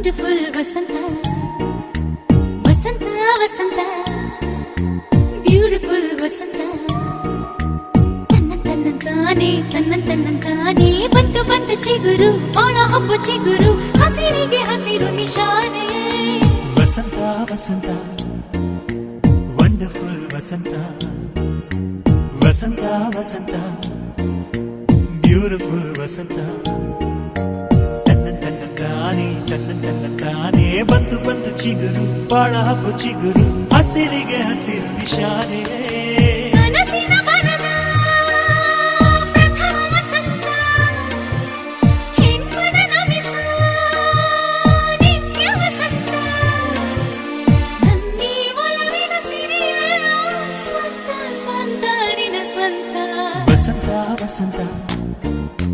beautiful ವಸಂತ ವಸಂತ ವಸಂತ beautiful ವಸಂತ ತನ್ನಂತಾನೆ ಬಂತು ಬಂತು ಚಿಗುರು ಬಾಳ ಹಬ್ಬ ಚಿಗುರು ಹಸಿರಿಗೆ ಹಸಿರು ನಿಶಾನೆ ವಸಂತ ವಸಂತ ವಂಡರ್ಫುಲ್ ವಸಂತ ವಸಂತ ವಸಂತ ಬ್ಯೂಟಿಫುಲ್ ವಸಂತ ತನ್ನಂತಾನೆ ಬಂತು ಬಂತು ಚಿಗುರು ಬಾಳ ಹಬ್ಬ ಚಿಗುರು ಹಸಿರಿಗೆ ಹಸಿರು ನಿಶಾನೆ